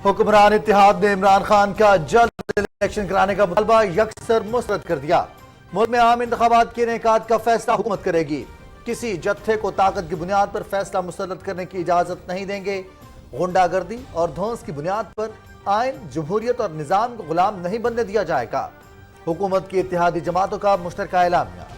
حکمران اتحاد نے عمران خان کا جلد الیکشن کرانے کا مطالبہ یکسر مسترد کر دیا۔ ملک میں عام انتخابات کے انعقاد کا فیصلہ حکومت کرے گی، کسی جتھے کو طاقت کی بنیاد پر فیصلہ مسترد کرنے کی اجازت نہیں دیں گے۔ غنڈہ گردی اور دھونس کی بنیاد پر آئین، جمہوریت اور نظام کو غلام نہیں بننے دیا جائے گا۔ حکومت کی اتحادی جماعتوں کا مشترکہ اعلامیہ۔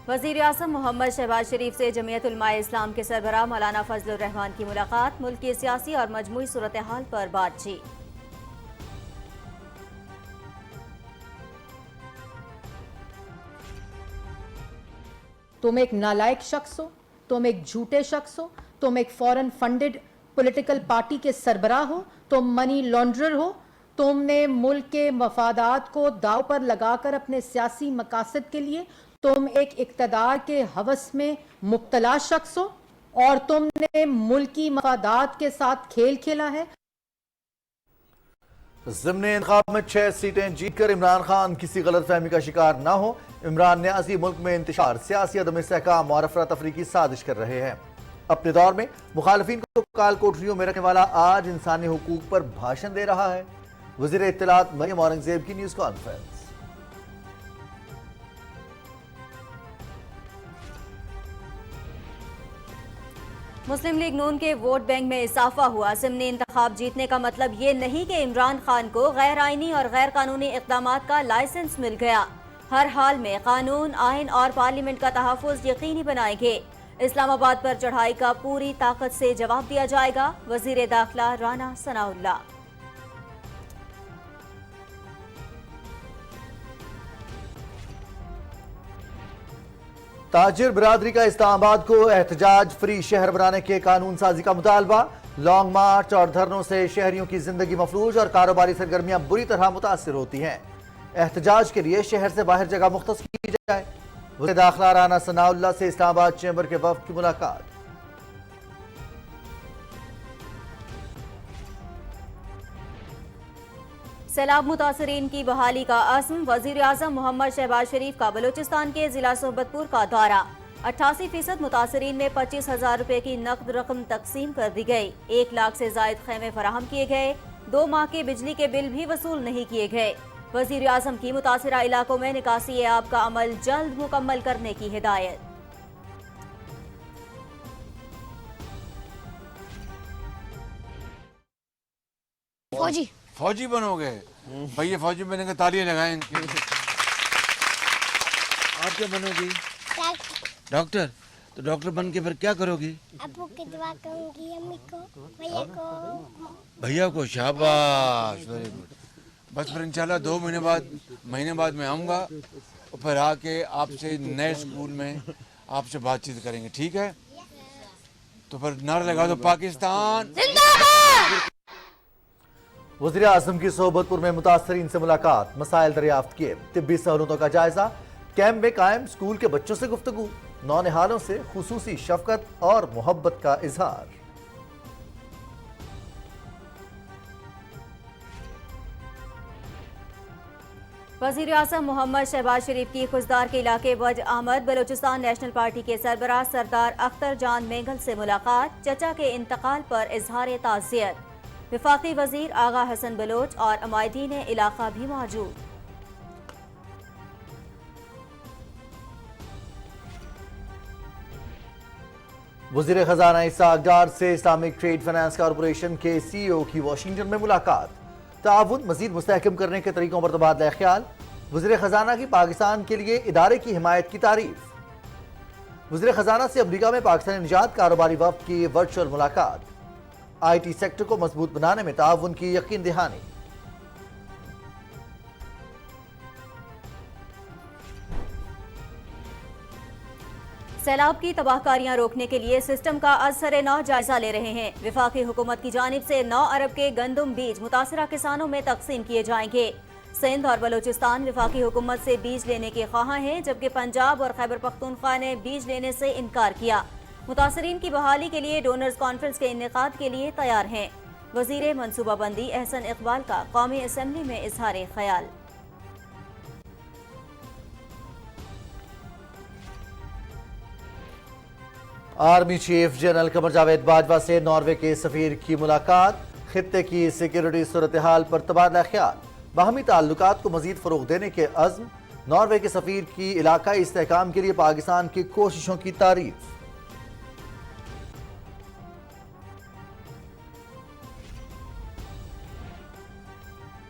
وزیر اعظم محمد شہباز شریف سے جمعیت علماء اسلام کے سربراہ مولانا فضل الرحمان کی ملاقات، ملک کی سیاسی اور مجموعی صورتحال پر بات چیت۔ تم ایک نالائق شخص ہو، تم ایک جھوٹے شخص ہو، تم ایک فورن فنڈڈ پولیٹیکل پارٹی کے سربراہ ہو، تم منی لانڈرر ہو، تم نے ملک کے مفادات کو داؤ پر لگا کر اپنے سیاسی مقاصد کے لیے تم ایک اقتدار کے ہوس میں مبتلا شخص ہو اور تم نے ملکی مفادات کے ساتھ کھیل کھیلا ہے۔ ضمن انتخاب میں 6 سیٹیں جیت کر عمران خان کسی غلط فہمی کا شکار نہ ہو۔ عمران نیازی ملک میں انتشار، سیاسی عدم استحکام اور افراتفری کی سازش کر رہے ہیں۔ اپنے دور میں مخالفین کو کال کوٹریوں میں رکھنے والا آج انسانی حقوق پر بھاشن دے رہا ہے۔ وزیر اطلاعات مریم اورنگزیب کی نیوز کانفرنس۔ مسلم لیگ نون کے ووٹ بینک میں اضافہ ہوا۔ ضمنی انتخاب جیتنے کا مطلب یہ نہیں کہ عمران خان کو غیر آئینی اور غیر قانونی اقدامات کا لائسنس مل گیا۔ ہر حال میں قانون، آئین اور پارلیمنٹ کا تحفظ یقینی بنائیں گے۔ اسلام آباد پر چڑھائی کا پوری طاقت سے جواب دیا جائے گا، وزیر داخلہ رانا ثناء اللہ۔ تاجر برادری کا اسلام آباد کو احتجاج فری شہر بنانے کے قانون سازی کا مطالبہ۔ لانگ مارچ اور دھرنوں سے شہریوں کی زندگی مفلوج اور کاروباری سرگرمیاں بری طرح متاثر ہوتی ہیں۔ احتجاج کے لیے شہر سے باہر جگہ مختص کی جائے۔ وزیر داخلہ رانا ثناء اللہ سے اسلام آباد چیمبر کے وفد کی ملاقات۔ سیلاب متاثرین کی بحالی کا عزم، وزیر اعظم محمد شہباز شریف کا بلوچستان کے ضلع صحبت پور کا دورہ۔ 88% متاثرین میں 25,000 روپے کی نقد رقم تقسیم کر دی گئی۔ 1 لاکھ سے زائد خیمے فراہم کیے گئے۔ 2 ماہ کے بجلی کے بل بھی وصول نہیں کیے گئے۔ وزیر اعظم کی متاثرہ علاقوں میں نکاسی آب کا عمل جلد مکمل کرنے کی ہدایت۔ فوجی بنو گے بھائی، فوجی بننے کے تالیاں لگائیں ان کے۔ آپ کیا بنو گی؟ ڈاکٹر۔ تو ڈاکٹر بن کے پھر کیا کرو گی؟ ابو کی دعا کروں گی، امی کو، بھیا کو۔ بھیا کو شاباش، ویری گڈ۔ بس پھر انشاءاللہ 2 مہینے بعد میں آؤں گا اور پھر آ کے آپ سے نئے اسکول میں آپ سے بات چیت کریں گے، ٹھیک ہے؟ تو پھر نعرہ لگا دو پاکستان زندہ باد۔ وزیر اعظم کی صحبت پور میں متاثرین سے ملاقات، مسائل دریافت کیے، طبی سہولتوں کا جائزہ، کیمپ میں قائم اسکول کے بچوں سے گفتگو، نونہالوں سے خصوصی شفقت اور محبت کا اظہار۔ وزیر اعظم محمد شہباز شریف کی خضدار کے علاقے وج احمد بلوچستان نیشنل پارٹی کے سربراہ سردار اختر جان مینگل سے ملاقات، چچا کے انتقال پر اظہار تعزیت۔ وفاقی وزیر آغا حسن بلوچ اور عمائدین علاقہ بھی موجود۔ وزیر خزانہ اسحاق ڈار سے اسلامک ٹریڈ فائنانس کارپوریشن کے سی او کی واشنگٹن میں ملاقات، تعاون مزید مستحکم کرنے کے طریقوں پر تبادلہ خیال۔ وزیر خزانہ کی پاکستان کے لیے ادارے کی حمایت کی تعریف۔ وزیر خزانہ سے امریکہ میں پاکستانی نژاد کاروباری وفد کی ورچوئل ملاقات، آئی ٹی سیکٹر کو مضبوط بنانے میں تعاون کی یقین دہانی۔ سیلاب کی تباہ کاریاں روکنے کے لیے سسٹم کا از سر نو جائزہ لے رہے ہیں۔ وفاقی حکومت کی جانب سے 9 ارب کے گندم بیج متاثرہ کسانوں میں تقسیم کیے جائیں گے۔ سندھ اور بلوچستان وفاقی حکومت سے بیج لینے کے خواہاں ہیں، جبکہ پنجاب اور خیبر پختونخوا نے بیج لینے سے انکار کیا۔ متاثرین کی بحالی کے لیے ڈونرز کانفرنس کے انعقاد کے لیے تیار ہیں۔ وزیر منصوبہ بندی احسن اقبال کا قومی اسمبلی میں اظہار خیال۔ Army chief general Qamar Javed Bajwa سے ناروے کے سفیر کی ملاقات، خطے کی سیکیورٹی صورتحال پر تبادلہ خیال، باہمی تعلقات کو مزید فروغ دینے کے عزم، ناروے کے سفیر کی علاقائی استحکام کے لیے پاکستان کی کوششوں کی تعریف۔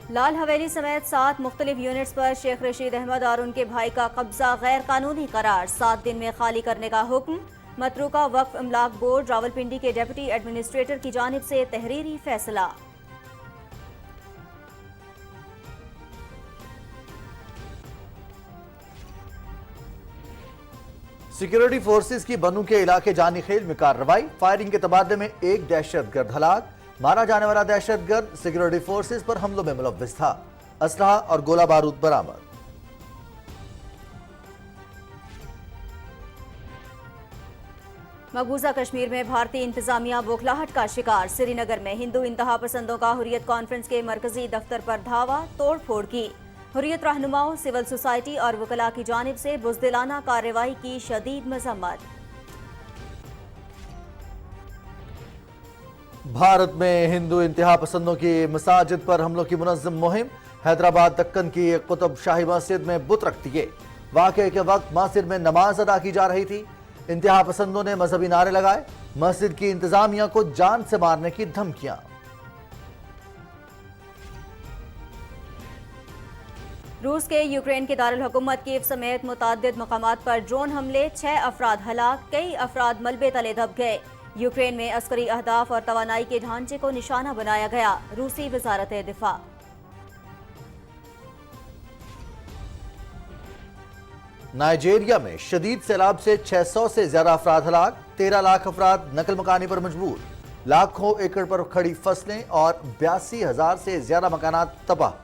لال حویلی سمیت 7 مختلف یونٹس پر شیخ رشید احمد اور ان کے بھائی کا قبضہ غیر قانونی قرار، 7 دن میں خالی کرنے کا حکم۔ متروکہ وقف املاک بورڈ راولپنڈی کے ڈپٹی ایڈمنسٹریٹر کی جانب سے تحریری فیصلہ۔ سیکیورٹی فورسز کی بنو کے علاقے جانی خیل میں کارروائی، فائرنگ کے تبادلے میں ایک دہشت گرد ہلاک، مارا جانے والا دہشت گرد سیکیورٹی فورسز پر حملوں میں ملوث تھا، اسلحہ اور گولہ بارود برآمد۔ مقبوضہ کشمیر میں بھارتی انتظامیہ بوکھلاہٹ کا شکار، سری نگر میں ہندو انتہا پسندوں کا حریت کانفرنس کے مرکزی دفتر پر دھاوا، توڑ پھوڑ کی۔ حریت رہنماؤں، سول سوسائٹی اور وکلاء کی جانب سے بزدلانہ کارروائی کی شدید مذمت۔ بھارت میں ہندو انتہا پسندوں کی مساجد پر حملوں کی منظم مہم، حیدرآباد دکن کی قطب شاہی مسجد میں بت رکھ دیے، واقعے کے وقت مسجد میں نماز ادا کی جا رہی تھی، انتہا پسندوں نے مذہبی نعرے لگائے، مسجد کی انتظامیہ کو جان سے مارنے کی دھمکیاں۔ روس کے یوکرین کے دارالحکومت کیف سمیت متعدد مقامات پر ڈرون حملے، 6 افراد ہلاک، کئی افراد ملبے تلے دب گئے۔ یوکرین میں عسکری اہداف اور توانائی کے ڈھانچے کو نشانہ بنایا گیا، روسی وزارت دفاع۔ نائجیریا میں شدید سیلاب سے 600 سے زیادہ افراد ہلاک، 13 لاکھ افراد نقل مکانی پر مجبور، لاکھوں ایکڑ پر کھڑی فصلیں اور 82,000 سے زیادہ مکانات تباہ۔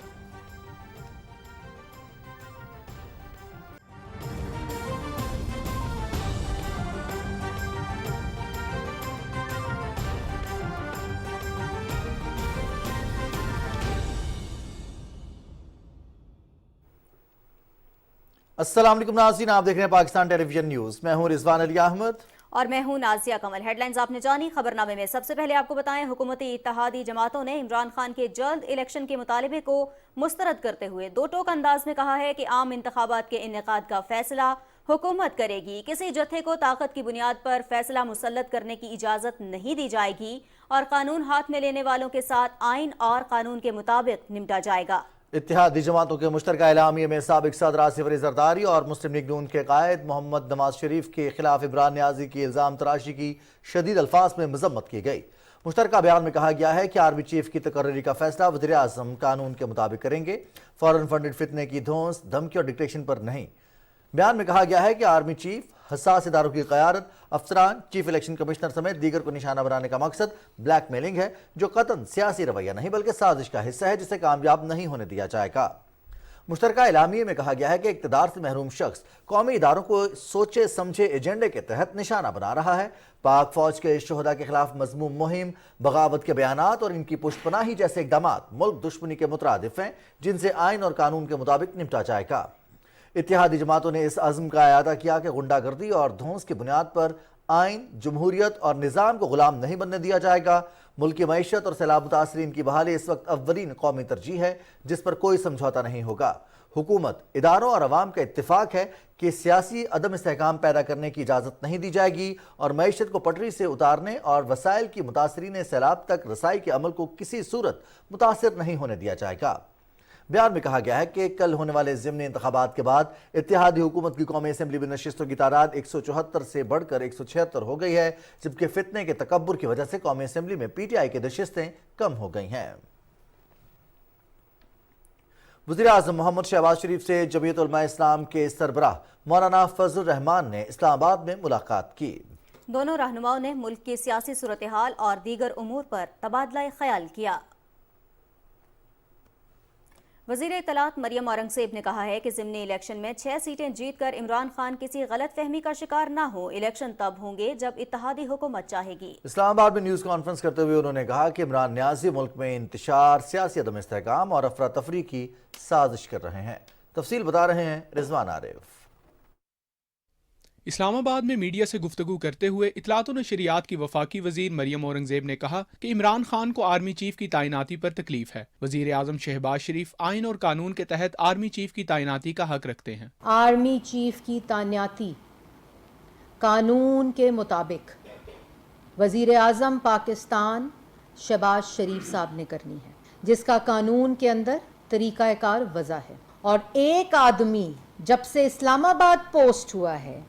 السلام علیکم ناظرین، آپ دیکھ رہے ہیں پاکستان ٹیلی ویژن نیوز، میں ہوں رضوان علی احمد اور میں ہوں نازیہ کمل۔ ہیڈ لائنز آپ نے جانی، خبر نامے میں سب سے پہلے آپ کو بتائیں، حکومتی اتحادی جماعتوں نے عمران خان کے جلد الیکشن کے مطالبے کو مسترد کرتے ہوئے دو ٹوک انداز میں کہا ہے کہ عام انتخابات کے انعقاد کا فیصلہ حکومت کرے گی، کسی جتھے کو طاقت کی بنیاد پر فیصلہ مسلط کرنے کی اجازت نہیں دی جائے گی اور قانون ہاتھ میں لینے والوں کے ساتھ آئین اور قانون کے مطابق نمٹا جائے گا۔ اتحادی جماعتوں کے مشترکہ اعلامیے میں سابق صدر آصف علی زرداری اور مسلم لیگ نون کے قائد محمد نواز شریف کے خلاف عمران نیازی کی الزام تراشی کی شدید الفاظ میں مذمت کی گئی۔ مشترکہ بیان میں کہا گیا ہے کہ آرمی چیف کی تقرری کا فیصلہ وزیر اعظم قانون کے مطابق کریں گے، فورن فنڈڈ فتنے کی دھونس، دھمکی اور ڈکٹیشن پر نہیں۔ بیان میں کہا گیا ہے کہ آرمی چیف حساس اداروں کی قیادت، افسران، چیف الیکشن کمشنر سمیت دیگر کو نشانہ بنانے کا مقصد بلیک میلنگ ہے، جو قطعاً سیاسی رویہ نہیں بلکہ سازش کا حصہ ہے جسے کامیاب نہیں ہونے دیا جائے گا۔ مشترکہ اعلامیے میں کہا گیا ہے کہ اقتدار سے محروم شخص قومی اداروں کو سوچے سمجھے ایجنڈے کے تحت نشانہ بنا رہا ہے۔ پاک فوج کے شہداء کے خلاف مذموم مہم، بغاوت کے بیانات اور ان کی پشت پناہی جیسے اقدامات ملک دشمنی کے مترادف ہیں جن سے آئین اور قانون کے مطابق نمٹا جائے گا۔ اتحادی جماعتوں نے اس عزم کا اعادہ کیا کہ غنڈہ گردی اور دھونس کی بنیاد پر آئین، جمہوریت اور نظام کو غلام نہیں بننے دیا جائے گا۔ ملک کی معیشت اور سیلاب متاثرین کی بحالی اس وقت اولین قومی ترجیح ہے جس پر کوئی سمجھوتا نہیں ہوگا۔ حکومت، اداروں اور عوام کا اتفاق ہے کہ سیاسی عدم استحکام پیدا کرنے کی اجازت نہیں دی جائے گی اور معیشت کو پٹری سے اتارنے اور وسائل کی متاثرین سیلاب تک رسائی کے عمل کو کسی صورت متاثر نہیں ہونے دیا جائے گا۔ بیان میں کہا گیا ہے کہ کل ہونے والے ضمنی انتخابات کے بعد اتحادی حکومت کی قومی اسمبلی میں نشستوں کی تعداد 174 سے بڑھ کر 176 ہو گئی ہے، جبکہ فتنے کے تکبر کی وجہ سے قومی اسمبلی میں پی ٹی آئی کی نشستیں کم ہو گئی ہیں۔ وزیر اعظم محمد شہباز شریف سے جمعیت علماء اسلام کے سربراہ مولانا فضل الرحمان نے اسلام آباد میں ملاقات کی۔ دونوں رہنماؤں نے ملک کی سیاسی صورتحال اور دیگر امور پر تبادلہ خیال کیا۔ وزیر اطلاعات مریم اورنگزیب نے کہا ہے کہ ضمنی الیکشن میں 6 سیٹیں جیت کر عمران خان کسی غلط فہمی کا شکار نہ ہو۔ الیکشن تب ہوں گے جب اتحادی حکومت چاہے گی۔ اسلام آباد میں نیوز کانفرنس کرتے ہوئے انہوں نے کہا کہ عمران نیازی ملک میں انتشار، سیاسی عدم استحکام اور افراتفری کی سازش کر رہے ہیں۔ تفصیل بتا رہے ہیں رضوان عارف۔ اسلام آباد میں میڈیا سے گفتگو کرتے ہوئے اطلاعات و نشریات کی وفاقی وزیر مریم اورنگزیب نے کہا کہ عمران خان کو آرمی چیف کی تعیناتی پر تکلیف ہے۔ وزیر اعظم شہباز شریف آئین اور قانون کے تحت آرمی چیف کی تعیناتی کا حق رکھتے ہیں۔ آرمی چیف کی تعیناتی قانون کے مطابق وزیر اعظم پاکستان شہباز شریف صاحب نے کرنی ہے، جس کا قانون کے اندر طریقہ کار وضع ہے۔ اور ایک آدمی جب سے اسلام آباد پوسٹ ہوا ہے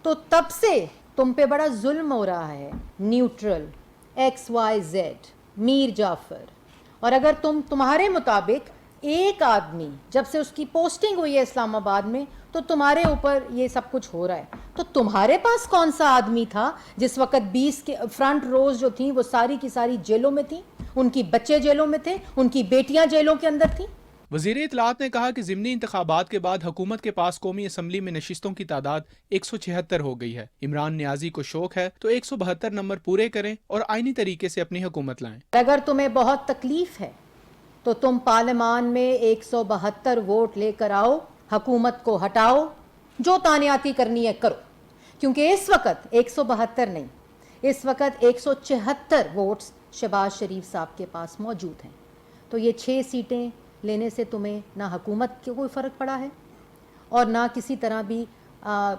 تو تب سے تم پہ بڑا ظلم ہو رہا ہے، نیوٹرل XYZ میر جعفر، اور اگر تمہارے مطابق ایک آدمی جب سے اس کی پوسٹنگ ہوئی ہے اسلام آباد میں تو تمہارے اوپر یہ سب کچھ ہو رہا ہے، تو تمہارے پاس کون سا آدمی تھا جس وقت 20 کے فرنٹ روز جو تھیں وہ ساری کی ساری جیلوں میں تھیں، ان کی بچے جیلوں میں تھے، ان کی بیٹیاں جیلوں کے اندر تھیں؟ وزیر اطلاعات نے کہا کہ ضمنی انتخابات کے بعد حکومت کے پاس قومی اسمبلی میں نشستوں کی تعداد 176 ہو گئی ہے۔ عمران نیازی کو شوق ہے تو 172 نمبر پورے کریں اور آئینی طریقے سے اپنی حکومت لائیں۔ اگر تمہیں بہت تکلیف ہے تو تم پارلیمان میں 172 ووٹ لے کر آؤ، حکومت کو ہٹاؤ، جو تعیناتی کرنی ہے کرو، کیونکہ اس وقت 172 نہیں، اس وقت 174 ووٹس شہباز شریف صاحب کے پاس موجود ہیں۔ تو یہ 6 سیٹیں لینے سے تمہیں نہ حکومت کے کوئی فرق پڑا ہے اور نہ کسی طرح بھی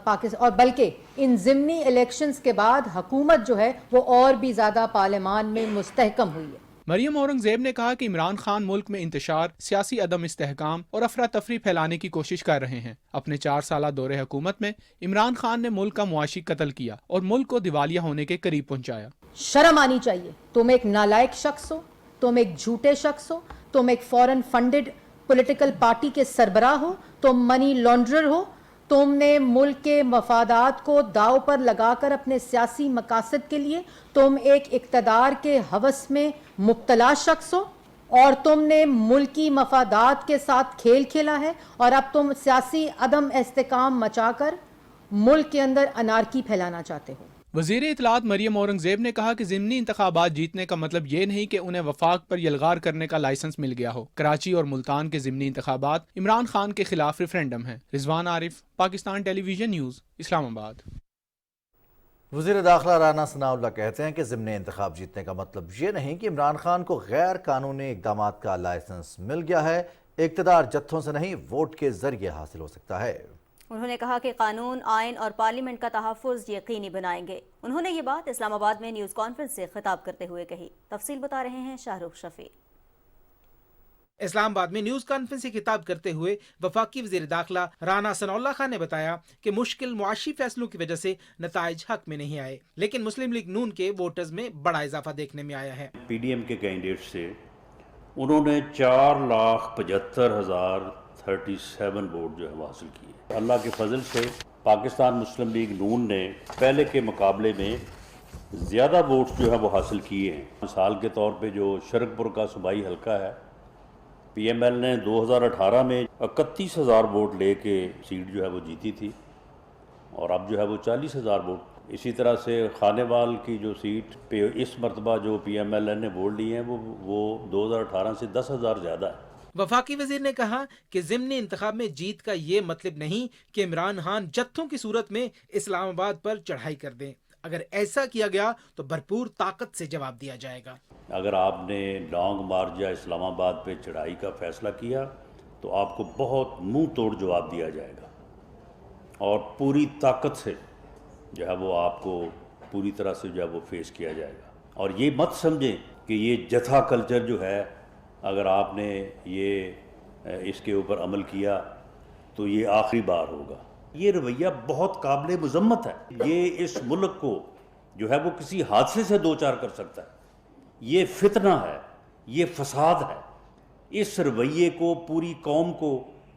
پاکستان، اور بلکہ ان ضمنی الیکشنز کے بعد حکومت جو ہے وہ اور بھی زیادہ پارلیمان میں مستحکم ہوئی ہے۔ مریم اورنگزیب نے کہا کہ عمران خان ملک میں انتشار، سیاسی عدم استحکام اور افراتفری پھیلانے کی کوشش کر رہے ہیں۔ اپنے 4 سالہ دور حکومت میں عمران خان نے ملک کا معاشی قتل کیا اور ملک کو دیوالیہ ہونے کے قریب پہنچایا۔ شرم آنی چاہیے، تم ایک نالائق شخص ہو، تم ایک جھوٹے شخص ہو، تم ایک فورن فنڈڈ پولیٹیکل پارٹی کے سربراہ ہو، تم منی لانڈرر ہو، تم نے ملک کے مفادات کو داؤ پر لگا کر اپنے سیاسی مقاصد کے لیے تم ایک اقتدار کے ہوس میں مبتلا شخص ہو، اور تم نے ملکی مفادات کے ساتھ کھیل کھیلا ہے، اور اب تم سیاسی عدم استحکام مچا کر ملک کے اندر انارکی پھیلانا چاہتے ہو۔ وزیر اطلاعات مریم اورنگزیب نے کہا کہ ضمنی انتخابات جیتنے کا مطلب یہ نہیں کہ انہیں وفاق پر یلغار کرنے کا لائسنس مل گیا ہو۔ کراچی اور ملتان کے ضمنی انتخابات عمران خان کے خلاف ریفرینڈم ہیں۔ رضوان عارف، پاکستان ٹیلی ویژن نیوز، اسلام آباد۔ وزیر داخلہ رانا ثناء اللہ کہتے ہیں کہ ضمنی انتخاب جیتنے کا مطلب یہ نہیں کہ عمران خان کو غیر قانونی اقدامات کا لائسنس مل گیا ہے۔ اقتدار جتھوں سے نہیں، ووٹ کے ذریعے حاصل ہو سکتا ہے۔ انہوں نے کہا کہ قانون، آئین اور پارلیمنٹ کا تحفظ یقینی بنائیں گے۔ انہوں نے یہ بات اسلام آباد میں نیوز کانفرنس سے خطاب کرتے ہوئے کہی۔ تفصیل بتا رہے ہیں شاہ رخ شفیع۔ اسلام آباد میں نیوز کانفرنس سے خطاب کرتے ہوئے وفاقی وزیر داخلہ رانا ثناء اللہ خان نے بتایا کہ مشکل معاشی فیصلوں کی وجہ سے نتائج حق میں نہیں آئے، لیکن مسلم لیگ نون کے ووٹرز میں بڑا اضافہ دیکھنے میں آیا ہے۔ پی ڈی ایم کے کینڈیڈیٹ سے انہوں نے 4,75,037 ووٹ جو ہے وہ حاصل کیے۔ اللہ کے فضل سے پاکستان مسلم لیگ نون نے پہلے کے مقابلے میں زیادہ ووٹس جو ہے وہ حاصل کیے ہیں۔ مثال کے طور پہ جو شرک پور کا صوبائی حلقہ ہے، پی ایم ایل نے 2018 میں 31,000 ووٹ لے کے سیٹ جو ہے وہ جیتی تھی، اور اب جو ہے وہ 40,000 ووٹ۔ اسی طرح سے خانے وال کی جو سیٹ پہ اس مرتبہ جو پی ایم ایل نے ووٹ لیے ہیں وہ 2018 سے 10,000 زیادہ ہے۔ وفاقی وزیر نے کہا کہ ضمنی انتخاب میں جیت کا یہ مطلب نہیں کہ عمران خان جتھوں کی صورت میں اسلام آباد پر چڑھائی کر دیں۔ اگر ایسا کیا گیا تو بھرپور طاقت سے جواب دیا جائے گا۔ اگر آپ نے لانگ مارچ یا اسلام آباد پہ چڑھائی کا فیصلہ کیا تو آپ کو بہت منہ توڑ جواب دیا جائے گا، اور پوری طاقت سے جو ہے وہ آپ کو پوری طرح سے جو ہے وہ فیس کیا جائے گا۔ اور یہ مت سمجھیں کہ یہ جتھا کلچر جو ہے، اگر آپ نے یہ اس کے اوپر عمل کیا تو یہ آخری بار ہوگا۔ یہ رویہ بہت قابل مذمت ہے۔ یہ اس ملک کو جو ہے وہ کسی حادثے سے دوچار کر سکتا ہے۔ یہ فتنہ ہے، یہ فساد ہے۔ اس رویے کو پوری قوم کو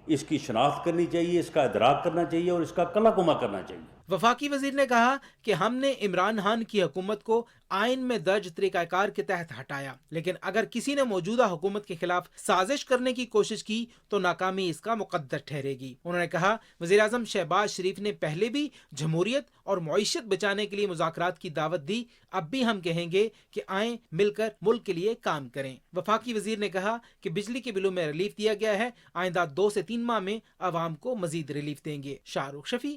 اس کی شناخت کرنی چاہیے، اس کا ادراک کرنا چاہیے اور اس کا کلا کما کرنا چاہیے۔ وفاقی وزیر نے کہا کہ ہم نے عمران خان کی حکومت کو آئین میں درج طریقہ کار کے تحت ہٹایا، لیکن اگر کسی نے موجودہ حکومت کے خلاف سازش کرنے کی کوشش کی تو ناکامی اس کا مقدر ٹھہرے گی۔ انہوں نے کہا وزیر اعظم شہباز شریف نے پہلے بھی جمہوریت اور معیشت بچانے کے لیے مذاکرات کی دعوت دی، اب بھی ہم کہیں گے کہ آئیں مل کر ملک کے لیے کام کریں۔ وفاقی وزیر نے کہا کہ بجلی کے بلوں میں ریلیف دیا گیا ہے، آئندہ 2 سے 3 ماہ میں عوام کو مزید ریلیف دیں گے۔ شاہ رخ شفیع،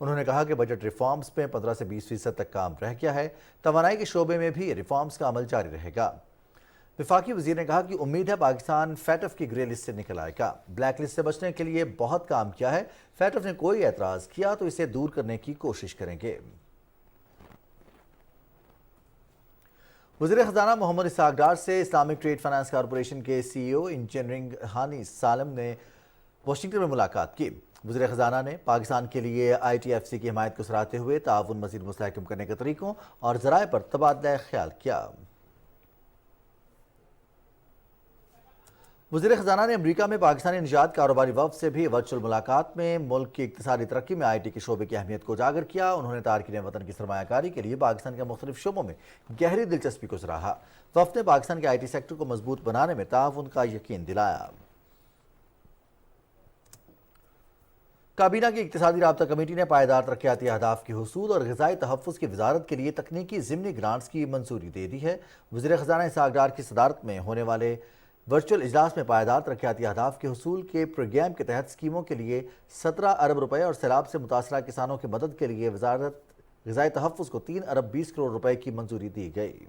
انہوں نے کہا کہ بجٹ ریفارمز میں 15 سے 20% تک کام رہ گیا ہے. توانائی کے شعبے میں بھی ریفارمز کا عمل جاری رہے گا. وفاقی وزیر نے کہا کہ امید ہے پاکستان فیٹف کی گرے لسٹ سے نکل آئے گا. بلیک لسٹ سے بچنے کے لیے بہت کام کیا ہے. فیٹف نے کوئی اعتراض کیا تو اسے دور کرنے کی کوشش کریں گے. وزیر خزانہ محمد اسحاق ڈار سے اسلامک ٹریڈ فائنانس کارپوریشن کے سی ای او انجینئرنگ ہانی سالم نے واشنگٹن میں ملاقات کی. وزیر خزانہ نے پاکستان کے لیے آئی ٹی ایف سی کی حمایت کو سراہتے ہوئے تعاون مزید مستحکم کرنے کے طریقوں اور ذرائع پر تبادلہ خیال کیا. وزیر خزانہ نے امریکہ میں پاکستانی نژاد کاروباری وفد سے بھی ورچوئل ملاقات میں ملک کی اقتصادی ترقی میں آئی ٹی کے شعبے کی اہمیت کو اجاگر کیا. انہوں نے تارکین وطن کی سرمایہ کاری کے لیے پاکستان کے مختلف شعبوں میں گہری دلچسپی کو سراہا. وفد نے پاکستان کے آئی ٹی سیکٹر کو مضبوط بنانے میں تعاون کا یقین دلایا. کابینہ کی اقتصادی رابطہ کمیٹی نے پائیدار ترقیاتی اہداف کے حصول اور غذائی تحفظ کی وزارت کے لیے تکنیکی ضمنی گرانٹس کی منظوری دے دی ہے. وزیر خزانہ اسحاق ڈار کی صدارت میں ہونے والے ورچوئل اجلاس میں پائیدار ترقیاتی اہداف کے حصول کے پروگرام کے تحت اسکیموں کے لیے 17 ارب روپے اور سیلاب سے متاثرہ کسانوں کی مدد کے لیے وزارت غذائی تحفظ کو 3 ارب 20 کروڑ روپے کی منظوری دی گئی.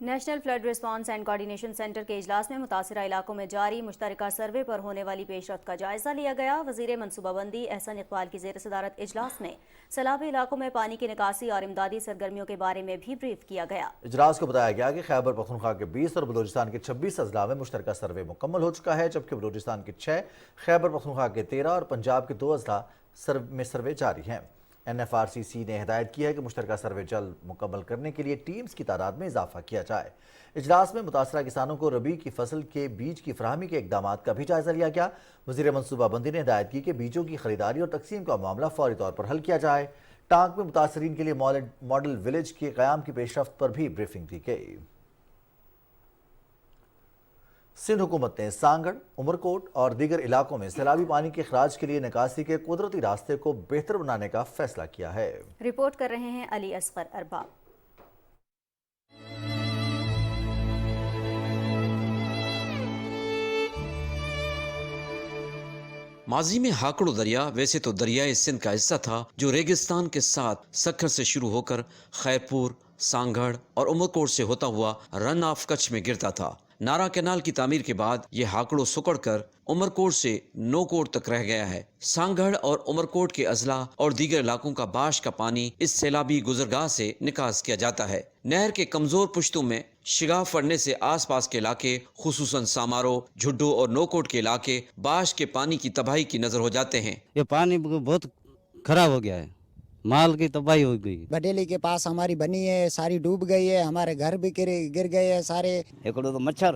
National flood response and coordination centre کے اجلاس میں متاثرہ علاقوں میں جاری مشترکہ سروے پر ہونے والی پیش رفت کا جائزہ لیا گیا. وزیر منصوبہ بندی احسن اقبال کی زیر صدارت اجلاس میں سیلابی علاقوں میں پانی کی نکاسی اور امدادی سرگرمیوں کے بارے میں بھی بریف کیا گیا. اجلاس کو بتایا گیا کہ خیبر پختونخوا کے 20 اور بلوچستان کے 26 اضلاع میں مشترکہ سروے مکمل ہو چکا ہے، جبکہ بلوچستان کے 6، خیبر پختونخوا کے 13 اور پنجاب کے 2 اضلاع میں سروے جاری ہیں. NFRCC نے ہدایت کی ہے کہ مشترکہ سروے جلد مکمل کرنے کے لیے ٹیمز کی تعداد میں اضافہ کیا جائے. اجلاس میں متاثرہ کسانوں کو ربیع کی فصل کے بیج کی فراہمی کے اقدامات کا بھی جائزہ لیا گیا. وزیر منصوبہ بندی نے ہدایت کی کہ بیجوں کی خریداری اور تقسیم کا معاملہ فوری طور پر حل کیا جائے. ٹانک میں متاثرین کے لیے ماڈل ولیج کے قیام کی پیش رفت پر بھی بریفنگ دی گئی. سندھ حکومت نے سانگڑ، عمرکوٹ اور دیگر علاقوں میں سیلابی پانی کے اخراج کے لیے نکاسی کے قدرتی راستے کو بہتر بنانے کا فیصلہ کیا ہے. رپورٹ کر رہے ہیں علی اصغر ارباب. ماضی میں ہاکڑو دریا ویسے تو دریائے سندھ کا حصہ تھا جو ریگستان کے ساتھ سکھر سے شروع ہو کر خیرپور، سانگھڑ اور عمرکوٹ سے ہوتا ہوا رن آف کچھ میں گرتا تھا. نارا کینال کی تعمیر کے بعد یہ ہاکڑو سکڑ کر عمرکوٹ سے نوکوٹ تک رہ گیا ہے. سانگھڑ اور عمرکوٹ کے اضلاع اور دیگر علاقوں کا باش کا پانی اس سیلابی گزرگاہ سے نکاس کیا جاتا ہے. نہر کے کمزور پشتوں میں شگاف پڑنے سے آس پاس کے علاقے خصوصاً سامارو، جھڈو اور نوکوٹ کے علاقے باش کے پانی کی تباہی کی نظر ہو جاتے ہیں. یہ پانی بہت خراب ہو گیا ہے، مال کی تباہی ہو گئی. بڈیلی کے پاس ہماری بنی ہے، ساری ڈوب گئی ہے، ہمارے گھر بھی گر گئے ہیں سارے. ایکڑو تو مچھر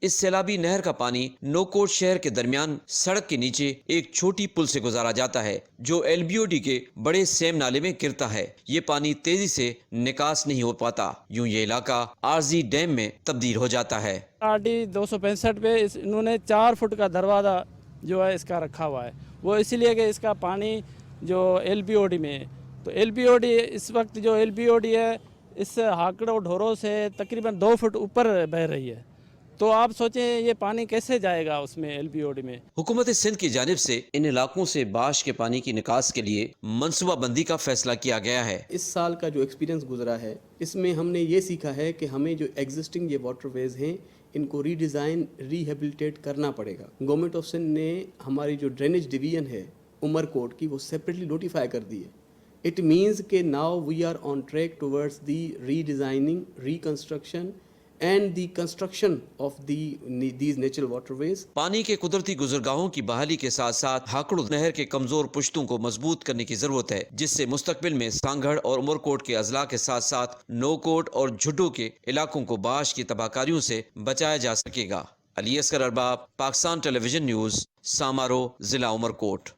اس سیلابی نہر کا پانی نوکوٹ شہر کے درمیان سڑک کے نیچے ایک چھوٹی پل سے گزارا جاتا ہے جو LBOD کے بڑے سیم نالے میں گرتا ہے. یہ پانی تیزی سے نکاس نہیں ہو پاتا، یوں یہ علاقہ عارضی ڈیم میں تبدیل ہو جاتا ہے. RD 265 پہ انہوں نے 4 فٹ کا دروازہ جو ہے اس کا رکھا ہوا ہے، وہ اسی لیے کہ اس کا پانی جو LBOD میں ہے، تو LBOD اس وقت جو LBOD ہے اس ہاکڑو ڈھورو سے تقریباً 2 فٹ اوپر بہ رہی ہے. تو آپ سوچیں یہ پانی کیسے جائے گا اس میں LBOD میں. حکومت سندھ کی جانب سے ان علاقوں سے باش کے پانی کی نکاس کے لیے منصوبہ بندی کا فیصلہ کیا گیا ہے. اس سال کا جو ایکسپیرینس گزرا ہے اس میں ہم نے یہ سیکھا ہے کہ ہمیں جو ایگزسٹنگ یہ واٹر ویز ہیں ان کو ری ڈیزائن ریہیبلیٹیٹ کرنا پڑے گا. گورنمنٹ آف سندھ نے ہماری جو ڈرینیج ڈویژن ہے عمرکوٹ کی وہ سیپریٹلی نوٹیفائی کر دی ہے. It means کہ now we are on track towards the redesigning, reconstruction and the construction of these natural waterways. پانی کے قدرتی گزرگاہوں کی بحالی کے ساتھ ساتھ ہاکڑو نہر کے کمزور پشتوں کو مضبوط کرنے کی ضرورت ہے، جس سے مستقبل میں سانگھڑ اور عمرکوٹ کے اضلاع کے ساتھ ساتھ نوکوٹ اور جھڈو کے علاقوں کو باش کی تباہ کاریوں سے بچایا جا سکے گا. علی اصغر ارباب، پاکستان ٹیلی ویژن نیوز، سامارو، ضلع عمرکوٹ.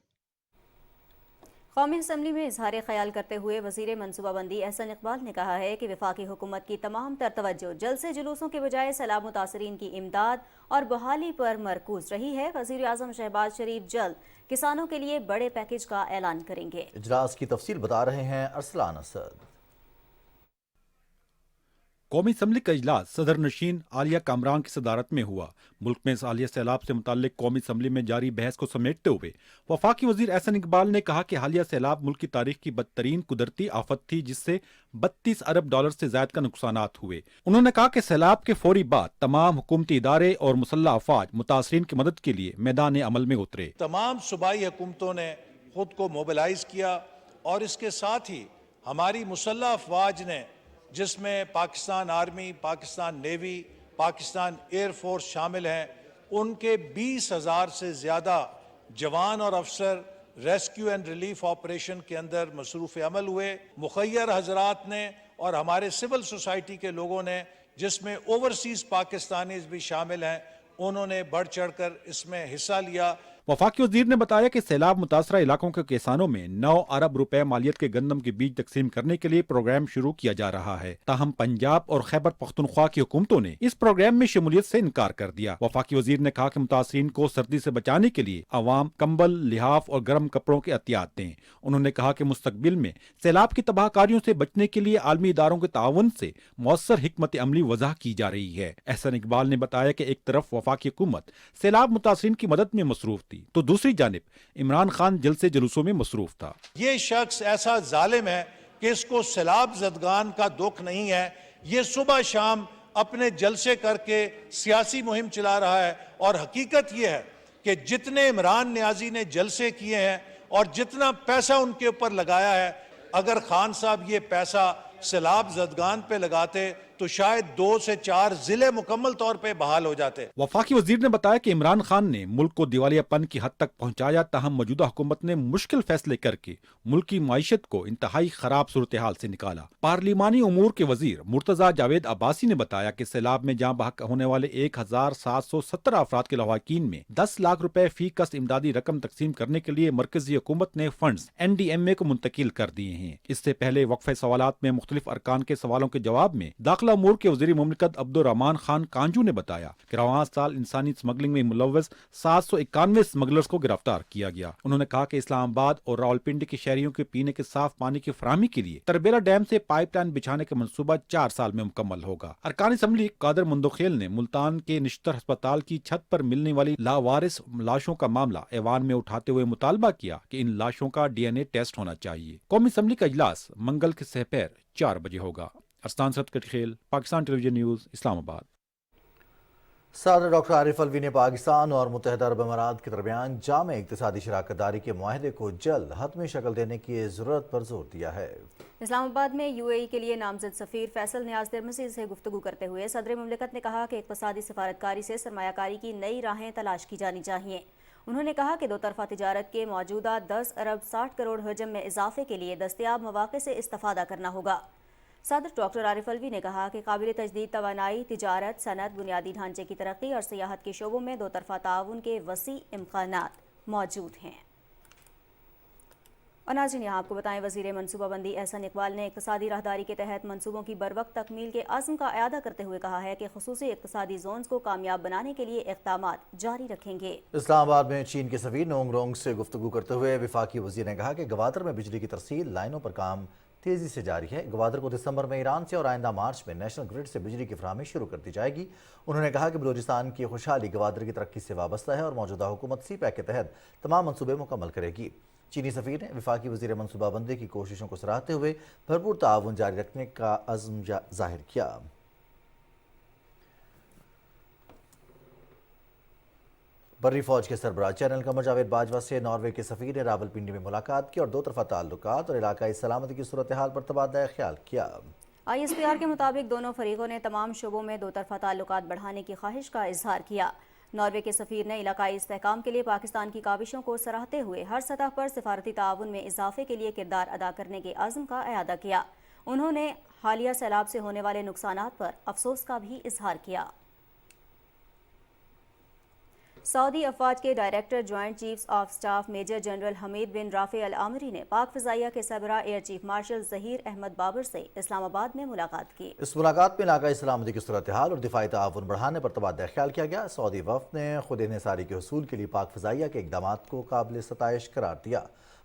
قومی اسمبلی میں اظہار خیال کرتے ہوئے وزیر منصوبہ بندی احسن اقبال نے کہا ہے کہ وفاقی حکومت کی تمام تر توجہ جلسے جلوسوں کے بجائے سیلاب متاثرین کی امداد اور بحالی پر مرکوز رہی ہے. وزیر اعظم شہباز شریف جلد کسانوں کے لیے بڑے پیکج کا اعلان کریں گے. اجلاس کی تفصیل بتا رہے ہیں ارسلان اسد. قومی اسمبلی کا اجلاس صدر نشین عالیہ کامران کی صدارت میں ہوا۔ ملک میں اس حالیہ سیلاب سے متعلق قومی اسمبلی میں جاری بحث کو سمیٹتے ہوئے وفاقی وزیر احسن اقبال نے کہا کہ حالیہ سیلاب ملک کی تاریخ کی بدترین قدرتی آفت تھی، جس سے 32 ارب ڈالر سے زائد کا نقصانات ہوئے۔ انہوں نے کہا کہ سیلاب کے فوری بعد تمام حکومتی ادارے اور مسلح افواج متاثرین کی مدد کے لیے میدان عمل میں اترے۔ تمام صوبائی حکومتوں نے خود کو موبلائز کیا اور اس کے ساتھ ہی ہماری مسلح افواج نے، جس میں Pakistan army, Pakistan navy, Pakistan air force شامل ہیں، ان کے 20,000 سے زیادہ جوان اور افسر ریسکیو اینڈ ریلیف آپریشن کے اندر مصروف عمل ہوئے۔ مخیر حضرات نے اور ہمارے سول سوسائٹی کے لوگوں نے، جس میں اوورسیز پاکستانیز بھی شامل ہیں، انہوں نے بڑھ چڑھ کر اس میں حصہ لیا۔ وفاقی وزیر نے بتایا کہ سیلاب متاثرہ علاقوں کے کسانوں میں 9 ارب روپے مالیت کے گندم کے بیج تقسیم کرنے کے لیے پروگرام شروع کیا جا رہا ہے، تاہم پنجاب اور خیبر پختونخوا کی حکومتوں نے اس پروگرام میں شمولیت سے انکار کر دیا۔ وفاقی وزیر نے کہا کہ متاثرین کو سردی سے بچانے کے لیے عوام کمبل، لحاف اور گرم کپڑوں کے احتیاط دیں۔ انہوں نے کہا کہ مستقبل میں سیلاب کی تباہ کاریوں سے بچنے کے لیے عالمی اداروں کے تعاون سے مؤثر حکمت عملی وضع کی جا رہی ہے۔ احسن اقبال نے بتایا کہ ایک طرف وفاقی حکومت سیلاب متاثرین کی مدد میں مصروف تھی، تو دوسری جانب عمران خان جلسے جلوسوں میں مصروف تھا۔ یہ شخص ایسا ظالم ہے کہ اس کو سیلاب زدگان کا دکھ نہیں ہے، یہ صبح شام اپنے جلسے کر کے سیاسی مہم چلا رہا ہے، اور حقیقت یہ ہے کہ جتنے عمران نیازی نے جلسے کیے ہیں اور جتنا پیسہ ان کے اوپر لگایا ہے، اگر خان صاحب یہ پیسہ سیلاب زدگان پہ لگاتے تو شاید 2 سے 4 ضلع مکمل طور پہ بحال ہو جاتے۔ وفاقی وزیر نے بتایا کہ عمران خان نے ملک کو دیوالیہ پن کی حد تک پہنچایا، تاہم موجودہ حکومت نے مشکل فیصلے کر کے ملک کی معیشت کو انتہائی خراب صورتحال سے نکالا۔ پارلیمانی امور کے وزیر مرتضیٰ جاوید عباسی نے بتایا کہ سیلاب میں جاں بحق ہونے والے 1717 افراد کے لواحقین میں 10 لاکھ روپے فی کس امدادی رقم تقسیم کرنے کے لیے مرکزی حکومت نے فنڈز NDMA کو منتقل کر دیے ہیں۔ اس سے پہلے وقفہ سوالات میں مختلف ارکان کے سوالوں کے جواب میں داخلہ امور کے وزیر مملکت عبدالرحمان خان کانجو نے بتایا کہ رواں سال انسانی اسمگلنگ میں ملوث 791 اسمگلرز کو گرفتار کیا گیا۔ انہوں نے کہا کہ اسلام آباد اور راولپنڈی کے شہریوں کے پینے کے صاف پانی کی فراہمی کے لیے تربیلا ڈیم سے پائپ لائن بچھانے کا منصوبہ 4 سال میں مکمل ہوگا۔ ارکان اسمبلی قادر مندوخیل نے ملتان کے نشتر ہسپتال کی چھت پر ملنے والی لاوارث لاشوں کا معاملہ ایوان میں اٹھاتے ہوئے مطالبہ کیا کہ ان لاشوں کا DNA ٹیسٹ ہونا چاہیے۔ قومی اسمبلی کا اجلاس منگل کے سحپیر 4 بجے ہوگا۔ ارسلان سرد کھیل، پاکستان ٹیلی ویژن نیوز، اسلام آباد۔ صدر ڈاکٹر عارف الوی نے پاکستان اور متحدہ عرب امارات کے درمیان جامع اقتصادی شراکت داری کے معاہدے کو جلد حتمی شکل دینے کی ضرورت پر زور دیا ہے۔ اسلام آباد میں UAE کے لیے نامزد سفیر فیصل نیاز ترمسی سے گفتگو کرتے ہوئے صدر مملکت نے کہا کہ اقتصادی سفارتکاری سے سرمایہ کاری کی نئی راہیں تلاش کی جانی چاہیے۔ انہوں نے کہا کہ 2 طرفہ تجارت کے موجودہ 10 ارب 60 کروڑ حجم میں اضافے کے لیے دستیاب مواقع سے استفادہ کرنا ہوگا۔ صدر ڈاکٹر عارف الوی نے کہا کہ قابل تجدید توانائی، تجارت، صنعت، بنیادی ڈھانچے کی ترقی اور سیاحت کے شعبوں میں 2 طرفہ تعاون کے وسیع امکانات موجود ہیں۔ اور ناظرین، یہاں آپ کو بتائیں، وزیر منصوبہ بندی احسن اقبال نے اقتصادی راہداری کے تحت منصوبوں کی بروقت تکمیل کے عزم کا اعادہ کرتے ہوئے کہا ہے کہ خصوصی اقتصادی زونز کو کامیاب بنانے کے لیے اقدامات جاری رکھیں گے۔ اسلام آباد میں چین کے سفیر نونگ رونگ سے گفتگو کرتے ہوئے وفاقی وزیر نے کہا کہ گوادر میں بجلی کی ترسیل لائنوں پر کام تیزی سے جاری ہے۔ گوادر کو دسمبر میں ایران سے اور آئندہ مارچ میں نیشنل گرڈ سے بجلی کی فراہمی شروع کر دی جائے گی۔ انہوں نے کہا کہ بلوچستان کی خوشحالی گوادر کی ترقی سے وابستہ ہے اور موجودہ حکومت سی پیک کے تحت تمام منصوبے مکمل کرے گی۔ چینی سفیر نے وفاقی وزیر منصوبہ بندی کی کوششوں کو سراہتے ہوئے بھرپور تعاون جاری رکھنے کا عزم ظاہر کیا۔ بری فوج کے سربراہ جنرل قمر جاوید باجوہ سے ناروے کے سفیر نے راولپنڈی میں ملاقات کی اور 2 طرفہ تعلقات اور علاقائی سلامتی کی صورتحال پر تبادلہ خیال کیا۔ ISPR کے مطابق دونوں فریقوں نے تمام شعبوں میں 2 طرفہ تعلقات بڑھانے کی خواہش کا اظہار کیا۔ ناروے کے سفیر نے علاقائی استحکام کے لیے پاکستان کی کاوشوں کو سراہتے ہوئے ہر سطح پر سفارتی تعاون میں اضافے کے لیے کردار ادا کرنے کے عزم کا اعادہ کیا۔ انہوں نے حالیہ سیلاب سے ہونے والے نقصانات پر افسوس کا بھی اظہار کیا۔ سعودی افواج کے director joint chiefs of staff major general Hamid bin Rafi Al Amri نے پاک فضائیہ کے سربراہ air chief marshal Zaheer Ahmed Babar سے اسلام آباد میں ملاقات کی۔ اس ملاقات میں علاقائی سلامتی کی صورتحال اور دفاعی تعاون بڑھانے پر تبادلہ خیال کیا گیا۔ سعودی وفد نے خود انحصاری کے حصول کے لیے پاک فضائیہ کے اقدامات کو قابل ستائش قرار دیا۔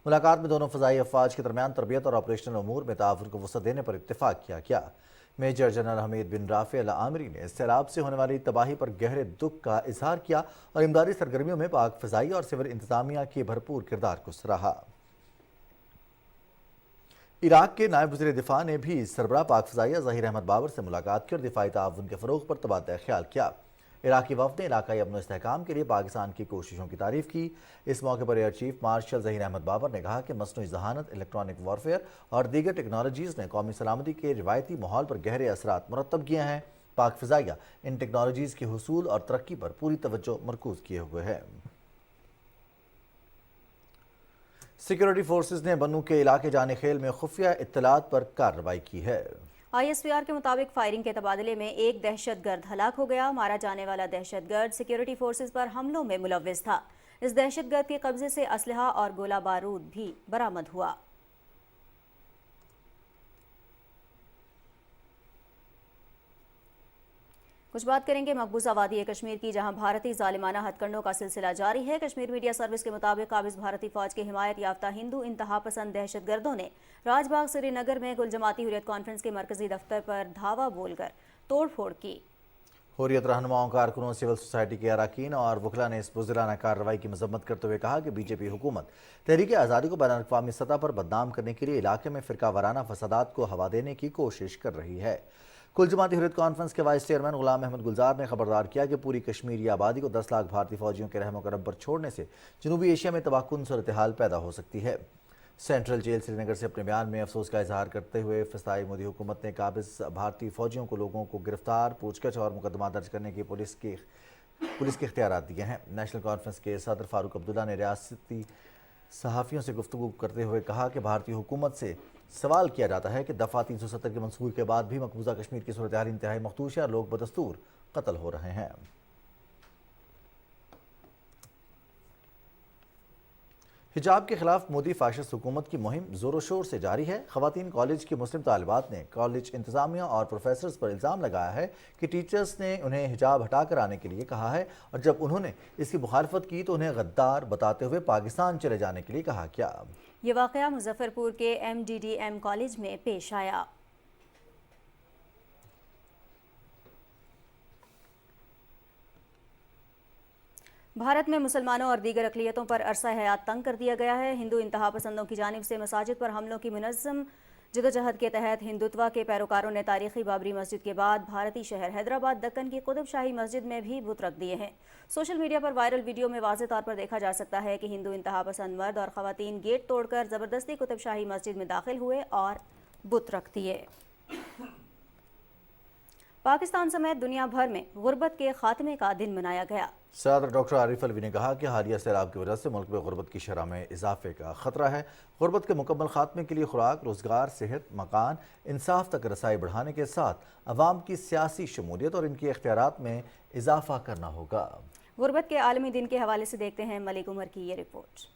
ملاقات میں دونوں فضائی افواج کے درمیان تربیت اور آپریشنل امور میں تعاون کو وسعت دینے پر اتفاق کیا گیا۔ Major general Hamid bin Rafi Al Amri نے سیلاب سے ہونے والی تباہی پر گہرے دکھ کا اظہار کیا اور امدادی سرگرمیوں میں پاک فضائیہ اور سول انتظامیہ کے بھرپور کردار کو سراہا۔ عراق کے نائب وزیر دفاع نے بھی سربراہ پاک فضائیہ ظہیر احمد بابر سے ملاقات کی اور دفاعی تعاون کے فروغ پر تبادلہ خیال کیا۔ عراقی وفد نے علاقائی امن و استحکام کے لیے پاکستان کی کوششوں کی تعریف کی۔ اس موقع پر air chief marshal Zaheer Ahmed Babar نے کہا کہ مصنوعی ذہانت، الیکٹرانک وارفیئر اور دیگر ٹیکنالوجیز نے قومی سلامتی کے روایتی ماحول پر گہرے اثرات مرتب کیے ہیں۔ پاک فضائیہ ان ٹیکنالوجیز کے حصول اور ترقی پر پوری توجہ مرکوز کیے ہوئے ہے۔ سیکیورٹی فورسز نے بنو کے علاقے جانے خیل میں خفیہ اطلاعات پر کارروائی کی ہے۔ ISPR کے مطابق فائرنگ کے تبادلے میں ایک دہشت گرد ہلاک ہو گیا۔ مارا جانے والا دہشت گرد سیکیورٹی فورسز پر حملوں میں ملوث تھا۔ اس دہشت گرد کے قبضے سے اسلحہ اور گولہ بارود بھی برآمد ہوا۔ کچھ بات کریں گے مقبوضہ وادی کشمیر کی، جہاں بھارتی ظالمانہ ہتھ کنڈوں کا سلسلہ جاری ہے۔ کشمیر میڈیا سروس کے مطابق قابض بھارتی فوج کے حمایت یافتہ ہندو انتہا پسند دہشت گردوں نے راج باغ سری نگر میں کل جماعتی حریت کانفرنس کے مرکزی دفتر پر دھاوا بول کر توڑ پھوڑ کی۔ حریت رہنماؤں، کارکنوں، سول سوسائٹی کے اراکین اور وکلاء نے اس بزدلانہ کارروائی کی مذمت کرتے ہوئے کہا کہ بی جے پی حکومت تحریک آزادی کو بین الاقوامی سطح پر بدنام کرنے کے لیے علاقے میں فرقہ وارانہ فسادات کو ہوا دینے کی کوشش کر رہی ہے۔ کل جماعتی حریت کانفرنس کے وائس چیئرمین غلام احمد گلزار نے خبردار کیا کہ پوری کشمیری آبادی کو 10 لاکھ بھارتی فوجیوں کے رحم و کرم پر چھوڑنے سے جنوبی ایشیا میں تباہ کن صورتحال پیدا ہو سکتی ہے۔ سینٹرل جیل سری نگر سے اپنے بیان میں افسوس کا اظہار کرتے ہوئے فسطائی مودی حکومت نے قابض بھارتی فوجیوں کو لوگوں کو گرفتار، پوچھ گچھ اور مقدمہ درج کرنے کی پولیس کے اختیارات دیے ہیں۔ نیشنل کانفرنس کے صدر فاروق عبداللہ نے ریاستی صحافیوں سے گفتگو کرتے ہوئے کہا کہ بھارتی حکومت سے سوال کیا جاتا ہے کہ دفعہ 370 کے منسوخی کے بعد بھی مقبوضہ کشمیر کی صورتحال انتہائی مخدوش ہے اور لوگ بدستور قتل ہو رہے ہیں۔ حجاب کے خلاف مودی فاشسٹ حکومت کی مہم زور و شور سے جاری ہے۔ خواتین کالج کی مسلم طالبات نے کالج انتظامیہ اور پروفیسرز پر الزام لگایا ہے کہ ٹیچرز نے انہیں حجاب ہٹا کر آنے کے لیے کہا ہے اور جب انہوں نے اس کی مخالفت کی تو انہیں غدار بتاتے ہوئے پاکستان چلے جانے کے لیے کہا کیا۔ یہ واقعہ مظفر پور کے MDDM کالج میں پیش آیا۔ بھارت میں مسلمانوں اور دیگر اقلیتوں پر عرصہ حیات تنگ کر دیا گیا ہے۔ ہندو انتہا پسندوں کی جانب سے مساجد پر حملوں کی منظم جدوجہد کے تحت ہندوتوا کے پیروکاروں نے تاریخی بابری مسجد کے بعد بھارتی شہر حیدرآباد دکن کی قطب شاہی مسجد میں بھی بت رکھ دیے ہیں۔ سوشل میڈیا پر وائرل ویڈیو میں واضح طور پر دیکھا جا سکتا ہے کہ ہندو انتہا پسند مرد اور خواتین گیٹ توڑ کر زبردستی قطب شاہی مسجد میں داخل ہوئے اور بت رکھ دیے۔ پاکستان سمیت دنیا بھر میں غربت کے خاتمے کا دن منایا گیا۔ صدر ڈاکٹر عارف الوی نے کہا کہ حالیہ سیلاب کی وجہ سے ملک میں غربت کی شرح میں اضافے کا خطرہ ہے۔ غربت کے مکمل خاتمے کے لیے خوراک، روزگار، صحت، مکان، انصاف تک رسائی بڑھانے کے ساتھ عوام کی سیاسی شمولیت اور ان کے اختیارات میں اضافہ کرنا ہوگا۔ غربت کے عالمی دن کے حوالے سے دیکھتے ہیں ملک عمر کی یہ رپورٹ۔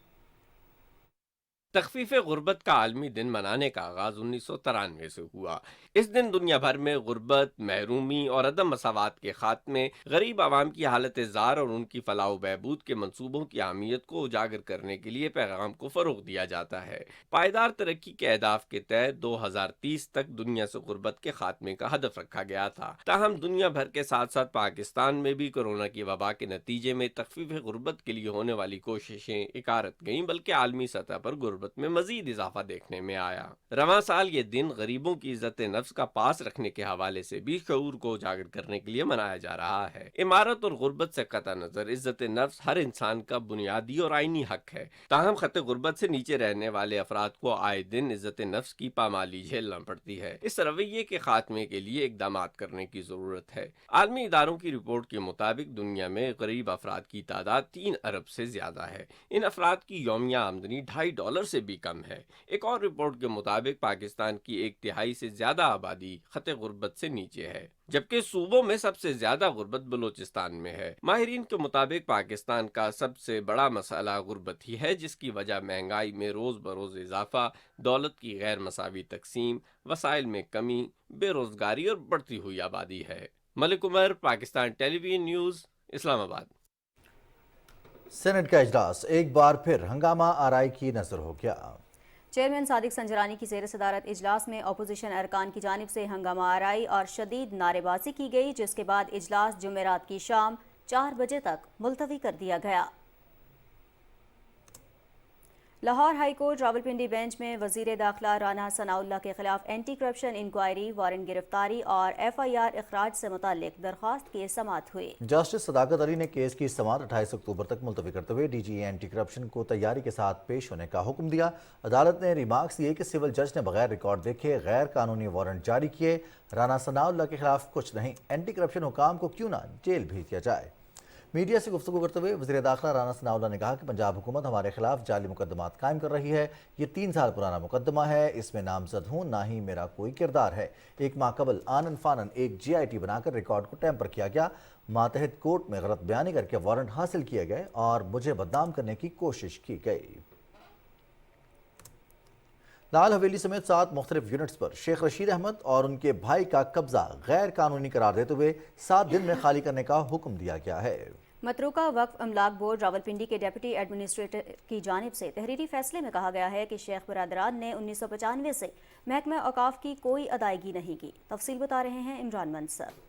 تخفیف غربت کا عالمی دن منانے کا آغاز 1993 سے ہوا۔ اس دن دنیا بھر میں غربت، محرومی اور عدم مساوات کے خاتمے، غریب عوام کی حالت زار اور ان کی فلاح و بہبود کے منصوبوں کی اہمیت کو اجاگر کرنے کے لیے پیغام کو فروغ دیا جاتا ہے۔ پائیدار ترقی کے اہداف کے تحت 2030 تک دنیا سے غربت کے خاتمے کا ہدف رکھا گیا تھا۔ تاہم دنیا بھر کے ساتھ ساتھ پاکستان میں بھی کورونا کی وبا کے نتیجے میں تخفیف غربت کے لیے ہونے والی کوششیں اکارت گئیں، بلکہ عالمی سطح پر غربت میں مزید اضافہ دیکھنے میں آیا۔ رواں سال یہ دن غریبوں کی عزت نفس کا پاس رکھنے کے حوالے سے بھی شعور کو اجاگر کرنے کے لیے منایا جا رہا ہے۔ عمارت اور غربت سے قطع نظر عزت نفس ہر انسان کا بنیادی اور آئینی حق ہے۔ تاہم خط غربت سے نیچے رہنے والے افراد کو آئے دن عزت نفس کی پامالی جھیلنا پڑتی ہے۔ اس رویے کے خاتمے کے لیے اقدامات کرنے کی ضرورت ہے۔ عالمی اداروں کی رپورٹ کے مطابق دنیا میں غریب افراد کی تعداد 3 ارب سے زیادہ ہے۔ ان افراد کی یومیہ آمدنی $2.5 سے بھی کم ہے۔ ایک اور رپورٹ کے مطابق پاکستان کی 1/3 سے زیادہ آبادی خط غربت سے نیچے ہے، جبکہ صوبوں میں سب سے زیادہ غربت بلوچستان میں ہے۔ ماہرین کے مطابق پاکستان کا سب سے بڑا مسئلہ غربت ہی ہے، جس کی وجہ مہنگائی میں روز بروز اضافہ، دولت کی غیر مساوی تقسیم، وسائل میں کمی، بے روزگاری اور بڑھتی ہوئی آبادی ہے۔ ملک عمر، پاکستان ٹیلی ویژن نیوز، اسلام آباد۔ سینٹ کا اجلاس ایک بار پھر ہنگامہ آرائی کی نظر ہو گیا۔ چیئرمین صادق سنجرانی کی زیر صدارت اجلاس میں اپوزیشن ارکان کی جانب سے ہنگامہ آرائی اور شدید نعرے بازی کی گئی، جس کے بعد اجلاس جمعرات کی شام 4 بجے تک ملتوی کر دیا گیا۔ Lahore high court Rawalpindi bench میں وزیر داخلہ رانا ثناء اللہ کے خلاف اینٹی کرپشن انکوائری، وارنٹ گرفتاری اور FIR اخراج سے متعلق درخواست کی سماعت ہوئی۔ جسٹس صداقت علی نے کیس کی سماعت 28 اکتوبر تک ملتوی کرتے ہوئے DG اینٹی کرپشن کو تیاری کے ساتھ پیش ہونے کا حکم دیا۔ عدالت نے ریمارکس دیے کہ سول جج نے بغیر ریکارڈ دیکھے غیر قانونی وارنٹ جاری کیے، رانا ثناء اللہ کے خلاف کچھ نہیں، اینٹی کرپشن حکام کو کیوں نہ جیل بھیج دیا جائے۔ میڈیا سے گفتگو کرتے ہوئے وزیر داخلہ رانا ثناء اللہ نے کہا کہ پنجاب حکومت ہمارے خلاف جعلی مقدمات قائم کر رہی ہے، یہ 3 سال پرانا مقدمہ ہے، اس میں نامزد ہوں، نہ ہی میرا کوئی کردار ہے۔ 1 ماہ قبل آنن فانن ایک GIT بنا کر ریکارڈ کو ٹیمپر کیا گیا، ماتحت کورٹ میں غلط بیانی کر کے وارنٹ حاصل کیے گئے اور مجھے بدنام کرنے کی کوشش کی گئی۔ لال حویلی سمیت 7 مختلف یونٹس پر شیخ رشید احمد اور ان کے بھائی کا قبضہ غیر قانونی قرار دیتے ہوئے 7 دن میں خالی کرنے کا حکم دیا گیا ہے۔ متروکہ وقف املاک بورڈ راولپنڈی کے ڈیپٹی ایڈمنسٹریٹر کی جانب سے تحریری فیصلے میں کہا گیا ہے کہ شیخ برادران نے 1995 سے محکمہ اوقاف کی کوئی ادائیگی نہیں کی۔ تفصیل بتا رہے ہیں عمران منصر۔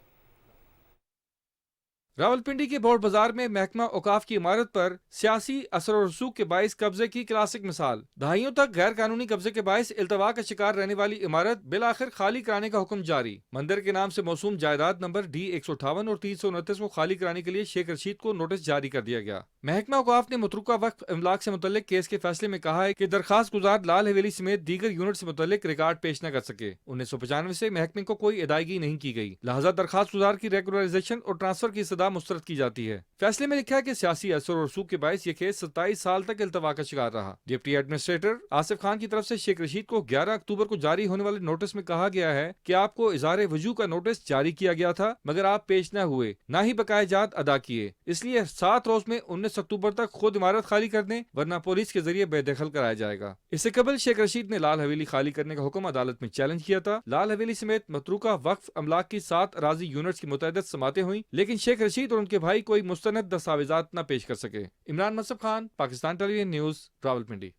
راولپنڈی کے بورڈ بازار میں محکمہ اوقاف کی عمارت پر سیاسی اثر و رسوخ کے باعث قبضے کی کلاسک مثال۔ دہائیوں تک غیر قانونی قبضے کے باعث التوا کا شکار رہنے والی عمارت بالآخر خالی کرانے کا حکم جاری۔ مندر کے نام سے موسوم جائیداد نمبر D158 اور 329 کو خالی کرانے کے لیے شیخ رشید کو نوٹس جاری کر دیا گیا۔ محکمہ اوقاف نے متروکہ وقف املاک سے متعلق کیس کے فیصلے میں کہا ہے کہ درخواست گزار لال حویلی سمیت دیگر یونٹ سے متعلق ریکارڈ پیش نہ کر سکے۔ 1995 سے محکمے کو کوئی ادائیگی نہیں کی گئی، لہذا درخواست گزار کی ریگولرائزیشن اور ٹرانسفر کی استدعا مسترد کی جاتی ہے۔ فیصلے میں لکھا ہے کہ سیاسی اثر و رسوخ کے باعث یہ کیس 27 سال تک التوا کا شکار رہا۔ ڈپٹی ایڈمنسٹریٹر آصف خان کی طرف سے شیخ رشید کو 11 اکتوبر کو جاری ہونے والے نوٹس میں کہا گیا ہے کہ آپ کو اظہار وجوہ کا نوٹس جاری کیا گیا تھا مگر آپ پیش نہ ہوئے، نہ ہی بقائے جات ادا کیے، اس لیے 7 روز میں 19 اکتوبر تک خود عمارت خالی کر دیں ورنہ پولیس کے ذریعے بے دخل کرایا جائے گا۔ اس سے قبل شیخ رشید نے لال حویلی خالی کرنے کا حکم عدالت میں چیلنج کیا تھا۔ لال حویلی سمیت متروکہ وقف املاک کی 7 اراضی یونٹس کی متعدد سماعتیں ہوئیں لیکن شیخ رشید اور ان کے بھائی کوئی مستند دستاویزات نہ پیش کر سکے۔ عمران منصف خان، پاکستان ٹیلی ویژن نیوز، راولپنڈی۔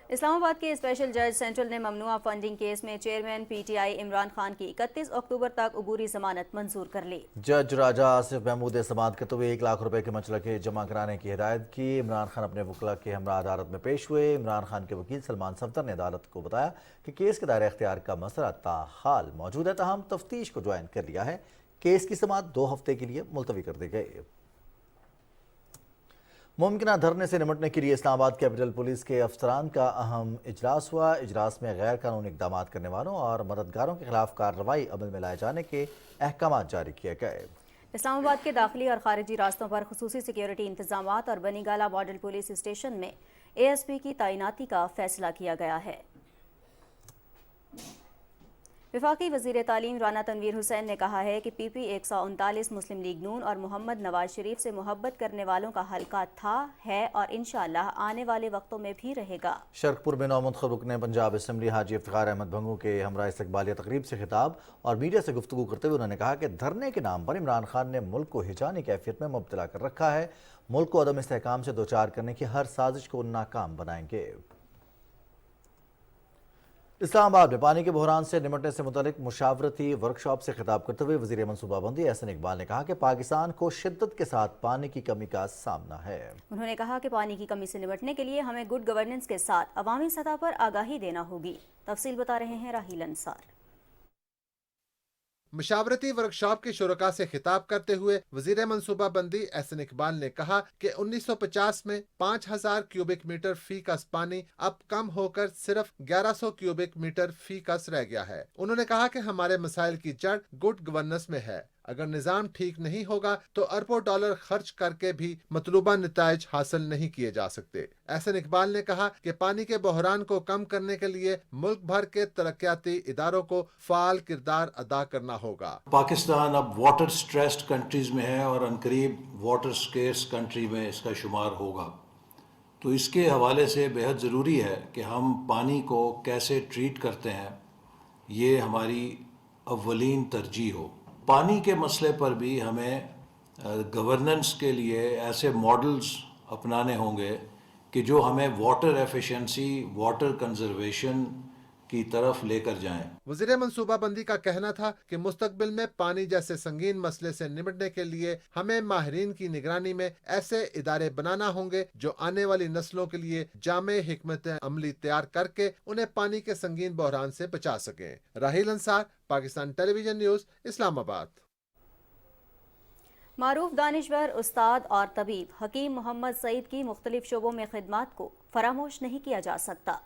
اسلام آباد کے اسپیشل جج سینٹرل نے ممنوعہ فنڈنگ کیس میں چیئرمین PTI عمران خان کی 31 اکتوبر تک عبوری ضمانت منظور کر لی۔ جج راجہ آصف محمود نے سماعت کرتے ہوئے 1 لاکھ روپے کے مچلقے جمع کرانے کی ہدایت کی۔ عمران خان اپنے وکلا کے ہمراہ عدالت میں پیش ہوئے۔ عمران خان کے وکیل سلمان صفدر نے عدالت کو بتایا کہ کیس کے دائرہ اختیار کا مسئلہ تاحال موجود ہے، تاہم تفتیش کو جوائن کر لیا ہے۔ کیس کی سماعت 2 ہفتے کے لیے ملتوی کر دی گئی۔ ممکنہ دھرنے سے نمٹنے کے لیے اسلام آباد کیپٹل پولیس کے افسران کا اہم اجلاس ہوا۔ اجلاس میں غیر قانونی اقدامات کرنے والوں اور مددگاروں کے خلاف کارروائی عمل میں لائے جانے کے احکامات جاری کیے گئے۔ اسلام آباد کے داخلی اور خارجی راستوں پر خصوصی سیکیورٹی انتظامات اور بنی گالہ ماڈل پولیس اسٹیشن میں ASP کی تعیناتی کا فیصلہ کیا گیا ہے۔ وفاقی وزیر تعلیم رانا تنویر حسین نے کہا ہے کہ PP 139 مسلم لیگ نون اور محمد نواز شریف سے محبت کرنے والوں کا حلقہ تھا، ہے اور انشاءاللہ آنے والے وقتوں میں بھی رہے گا۔ شرکپور میں نومنتخب رکن پنجاب اسمبلی حاجی افتخار احمد بھنگو کے ہمراہ استقبالیہ تقریب سے خطاب اور میڈیا سے گفتگو کرتے ہوئے انہوں نے کہا کہ دھرنے کے نام پر عمران خان نے ملک کو ہجانی کیفیت میں مبتلا کر رکھا ہے، ملک کو عدم استحکام سے دوچار کرنے کی ہر سازش کو ناکام بنائیں گے۔ اسلام آباد میں پانی کے بحران سے نمٹنے سے متعلق مشاورتی ورکشاپ سے خطاب کرتے ہوئے وزیر منصوبہ بندی احسن اقبال نے کہا کہ پاکستان کو شدت کے ساتھ پانی کی کمی کا سامنا ہے۔ انہوں نے کہا کہ پانی کی کمی سے نمٹنے کے لیے ہمیں گڈ گورننس کے ساتھ عوامی سطح پر آگاہی دینا ہوگی۔ تفصیل بتا رہے ہیں راہیل انصار۔ مشاورتی ورکشاپ کے شرکاء سے خطاب کرتے ہوئے وزیر منصوبہ بندی احسن اقبال نے کہا کہ 1950 میں 5000 کیوبک میٹر فی کس پانی اب کم ہو کر صرف 1100 کیوبک میٹر فی کس رہ گیا ہے۔ انہوں نے کہا کہ ہمارے مسائل کی جڑ گڈ گورننس میں ہے، اگر نظام ٹھیک نہیں ہوگا تو اربوں ڈالر خرچ کر کے بھی مطلوبہ نتائج حاصل نہیں کیے جا سکتے۔ احسن اقبال نے کہا کہ پانی کے بحران کو کم کرنے کے لیے ملک بھر کے ترقیاتی اداروں کو فعال کردار ادا کرنا ہوگا۔ پاکستان اب واٹر سٹریسڈ کنٹریز میں ہے اور عنقریب واٹر سکیرس کنٹری میں اس کا شمار ہوگا، تو اس کے حوالے سے بہت ضروری ہے کہ ہم پانی کو کیسے ٹریٹ کرتے ہیں یہ ہماری اولین ترجیح ہو۔ پانی کے مسئلے پر بھی ہمیں گورننس کے لیے ایسے ماڈلز اپنانے ہوں گے کہ جو ہمیں واٹر ایفیشنسی، واٹر کنزرویشن کی طرف لے کر جائیں۔ وزیر منصوبہ بندی کا کہنا تھا کہ مستقبل میں پانی جیسے سنگین مسئلے سے نمٹنے کے لیے ہمیں ماہرین کی نگرانی میں ایسے ادارے بنانا ہوں گے جو آنے والی نسلوں کے لیے جامع حکمت عملی تیار کر کے انہیں پانی کے سنگین بحران سے بچا سکیں۔ راہیل انصار، پاکستان ٹیلی ویژن نیوز، اسلام آباد۔ معروف دانشور، استاد اور طبیب حکیم محمد سعید کی مختلف شعبوں میں خدمات کو فراموش نہیں کیا جا سکتا۔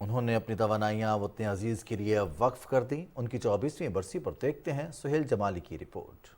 انہوں نے اپنی توانائیاں وطن عزیز کے لیے وقف کر دیں۔ ان کی 24ویں برسی پر دیکھتے ہیں سہیل جمالی کی رپورٹ۔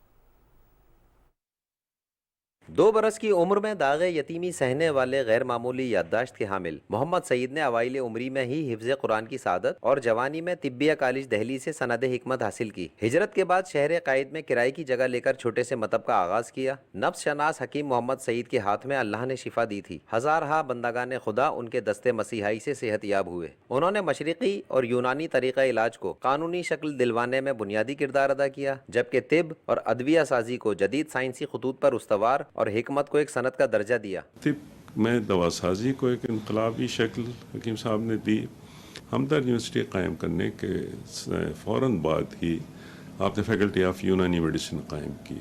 2 برس کی عمر میں داغ یتیمی سہنے والے غیر معمولی یادداشت کے حامل محمد سعید نے اوائل عمری میں ہی حفظ قرآن کی سعادت اور جوانی میں طبیہ کالج دہلی سے سند حکمت حاصل کی۔ ہجرت کے بعد شہر قائد میں کرائے کی جگہ لے کر چھوٹے سے مطب کا آغاز کیا۔ نفس شناس حکیم محمد سعید کے ہاتھ میں اللہ نے شفا دی تھی۔ ہزارہا بندگان خدا ان کے دستے مسیحائی سے صحت یاب ہوئے۔ انہوں نے مشرقی اور یونانی طریقہ علاج کو قانونی شکل دلوانے میں بنیادی کردار ادا کیا، جبکہ طب اور ادویہ سازی کو جدید سائنسی خطوط پر استوار اور حکمت کو ایک صنعت کا درجہ دیا۔ طب میں دوا سازی کو ایک انقلابی شکل حکیم صاحب نے دی۔ ہمدرد یونیورسٹی قائم کرنے کے فوراً بعد ہی آپ نے فیکلٹی آف یونانی میڈیسن قائم کی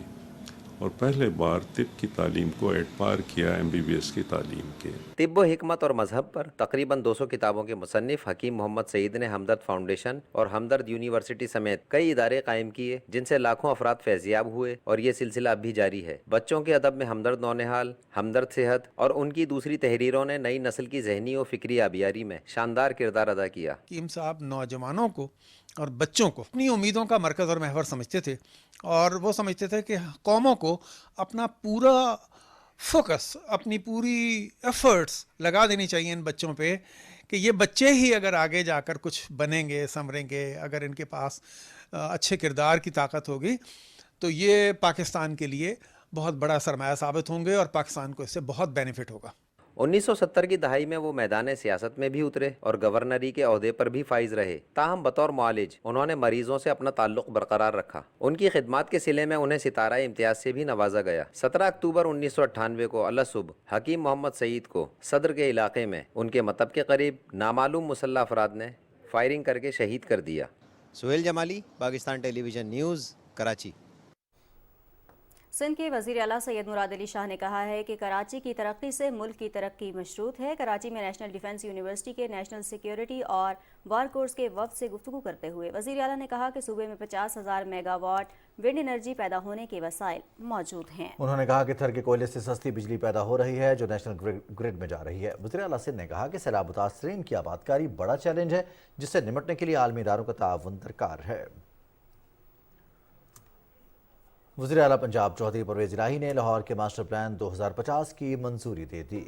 اور پہلے بار طب کی تعلیم کو ایٹ پار کیا MBBS کی تعلیم کے۔ طب و حکمت اور مذہب پر تقریباً 200 کتابوں کے مصنف حکیم محمد سعید نے ہمدرد فاؤنڈیشن اور ہمدرد یونیورسٹی سمیت کئی ادارے قائم کیے جن سے لاکھوں افراد فیضیاب ہوئے، اور یہ سلسلہ اب بھی جاری ہے۔ بچوں کے ادب میں ہمدرد نونہال، ہمدرد صحت اور ان کی دوسری تحریروں نے نئی نسل کی ذہنی و فکری آبیاری میں شاندار کردار ادا کیا۔ حکیم صاحب نوجوانوں کو اور بچوں کو اپنی امیدوں کا مرکز اور محور سمجھتے تھے، اور وہ سمجھتے تھے کہ قوموں کو اپنا پورا فوکس، اپنی پوری ایفرٹس لگا دینی چاہیے ان بچوں پہ، کہ یہ بچے ہی اگر آگے جا کر کچھ بنیں گے، سنوریں گے، اگر ان کے پاس اچھے کردار کی طاقت ہوگی تو یہ پاکستان کے لیے بہت بڑا سرمایہ ثابت ہوں گے اور پاکستان کو اس سے بہت بینیفٹ ہوگا۔ 1970 کی دہائی میں وہ میدان سیاست میں بھی اترے اور گورنری کے عہدے پر بھی فائز رہے۔ تاہم بطور معالج انہوں نے مریضوں سے اپنا تعلق برقرار رکھا۔ ان کی خدمات کے صلے میں انہیں ستارہ امتیاز سے بھی نوازا گیا۔ 17 اکتوبر 1998 کو اللہ صبح حکیم محمد سعید کو صدر کے علاقے میں ان کے مطب کے قریب نامعلوم مسلح افراد نے فائرنگ کر کے شہید کر دیا۔ سہیل جمالی، پاکستان ٹیلی ویژن نیوز، کراچی۔ سندھ کے وزیر اعلیٰ سید مراد علی شاہ نے کہا ہے کہ کراچی کی ترقی سے ملک کی ترقی مشروط ہے۔ کراچی میں نیشنل ڈیفنس یونیورسٹی کے نیشنل سیکیورٹی اور وار کورس کے وفد سے گفتگو کرتے ہوئے وزیر اعلیٰ نے کہا کہ صوبے میں 50,000 میگا واٹ ونڈ انرجی پیدا ہونے کے وسائل موجود ہیں۔ انہوں نے کہا کہ تھر کے کوئلے سے سستی بجلی پیدا ہو رہی ہے جو نیشنل گرڈ میں جا رہی ہے۔ وزیر اعلیٰ سندھ نے کہا کہ سیلاب متاثرین کی آبادکاری بڑا چیلنج ہے جس سے نمٹنے کے لیے عالمی اداروں کا تعاون درکار ہے۔ وزیر اعلیٰ پنجاب چودھری پرویز الہی نے لاہور کے ماسٹر پلان 2050 کی منظوری دے دی۔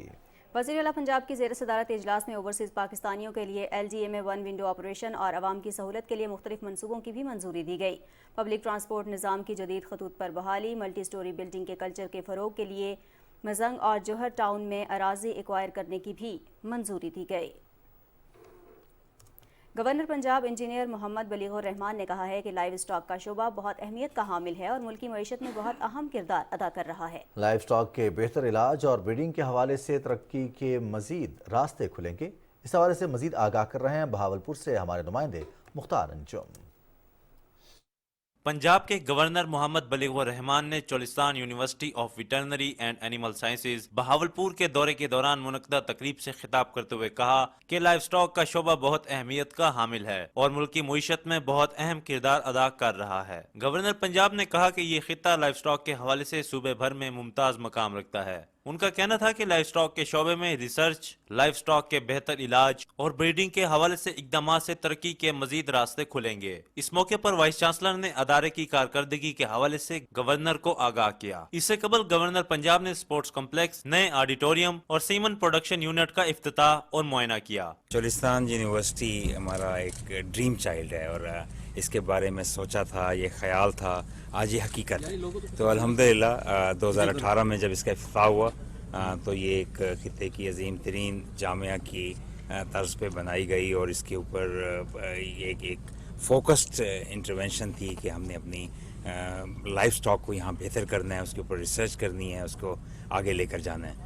وزیر اعلیٰ پنجاب کی زیر صدارت اجلاس میں اوورسیز پاکستانیوں کے لیے LGA میں 1 ونڈو آپریشن اور عوام کی سہولت کے لیے مختلف منصوبوں کی بھی منظوری دی گئی۔ پبلک ٹرانسپورٹ نظام کی جدید خطوط پر بحالی، ملٹی سٹوری بلڈنگ کے کلچر کے فروغ کے لیے مزنگ اور جوہر ٹاؤن میں اراضی ایکوائر کرنے کی بھی منظوری دی گئی۔ گورنر پنجاب انجینئر محمد بلیغ الرحمان نے کہا ہے کہ لائیو اسٹاک کا شعبہ بہت اہمیت کا حامل ہے اور ملکی معیشت میں بہت اہم کردار ادا کر رہا ہے۔ لائیو اسٹاک کے بہتر علاج اور بریڈنگ کے حوالے سے ترقی کے مزید راستے کھلیں گے، اس حوالے سے مزید آگاہ کر رہے ہیں بہاولپور سے ہمارے نمائندے مختار انجم۔ پنجاب کے گورنر محمد بلیغ الرحمان نے Cholistan university of veterinary and animal sciences Bahawalpur کے دورے کے دوران منعقدہ تقریب سے خطاب کرتے ہوئے کہا کہ لائیو اسٹاک کا شعبہ بہت اہمیت کا حامل ہے اور ملکی معیشت میں بہت اہم کردار ادا کر رہا ہے۔ گورنر پنجاب نے کہا کہ یہ خطہ لائیو اسٹاک کے حوالے سے صوبے بھر میں ممتاز مقام رکھتا ہے۔ ان کا کہنا تھا کہ لائیو اسٹاک کے شعبے میں ریسرچ، لائیو اسٹاک کے بہتر علاج اور بریڈنگ کے حوالے سے اقدامات سے ترقی کے مزید راستے کھلیں گے۔ اس موقع پر وائس چانسلر نے ادارے کی کارکردگی کے حوالے سے گورنر کو آگاہ کیا۔ اس سے قبل گورنر پنجاب نے سپورٹس کمپلیکس، نئے آڈیٹوریم اور سیمن پروڈکشن یونٹ کا افتتاح اور معائنہ کیا۔ چولستان یونیورسٹی ہمارا ایک ڈریم چائلڈ ہے اور اس کے بارے میں سوچا تھا، یہ خیال تھا، آج یہ حقیقت ہے۔ تو الحمدللہ 2018 میں جب اس کا افتتاح ہوا تو یہ ایک خطے کی عظیم ترین جامعہ کی طرز پہ بنائی گئی اور اس کے اوپر ایک فوکسڈ انٹروینشن تھی کہ ہم نے اپنی لائف سٹاک کو یہاں بہتر کرنا ہے، اس کے اوپر ریسرچ کرنی ہے، اس کو آگے لے کر جانا ہے۔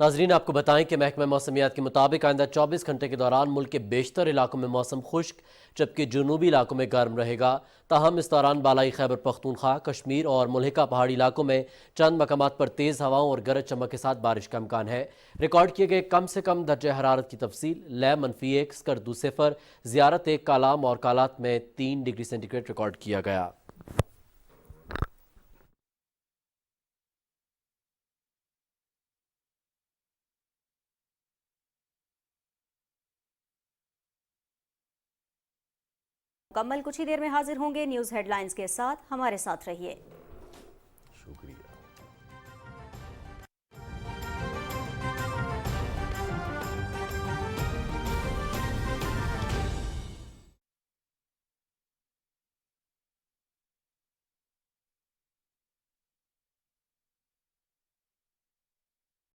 ناظرین آپ کو بتائیں کہ محکمہ موسمیات کے مطابق آئندہ 24 گھنٹے کے دوران ملک کے بیشتر علاقوں میں موسم خشک جبکہ جنوبی علاقوں میں گرم رہے گا. تاہم اس دوران بالائی خیبر پختونخوا، کشمیر اور ملحقہ پہاڑی علاقوں میں چند مقامات پر تیز ہواؤں اور گرج چمک کے ساتھ بارش کا امکان ہے. ریکارڈ کیے گئے کم سے کم درجہ حرارت کی تفصیل: لے -1، سکردو 0، زیارت 1، کالام اور کالات میں 3 ڈگری سینٹی گریڈ ریکارڈ کیا گیا. مکمل کچھ ہی دیر میں حاضر ہوں گے نیوز ہیڈ لائنز کے ساتھ، ہمارے ساتھ رہیے.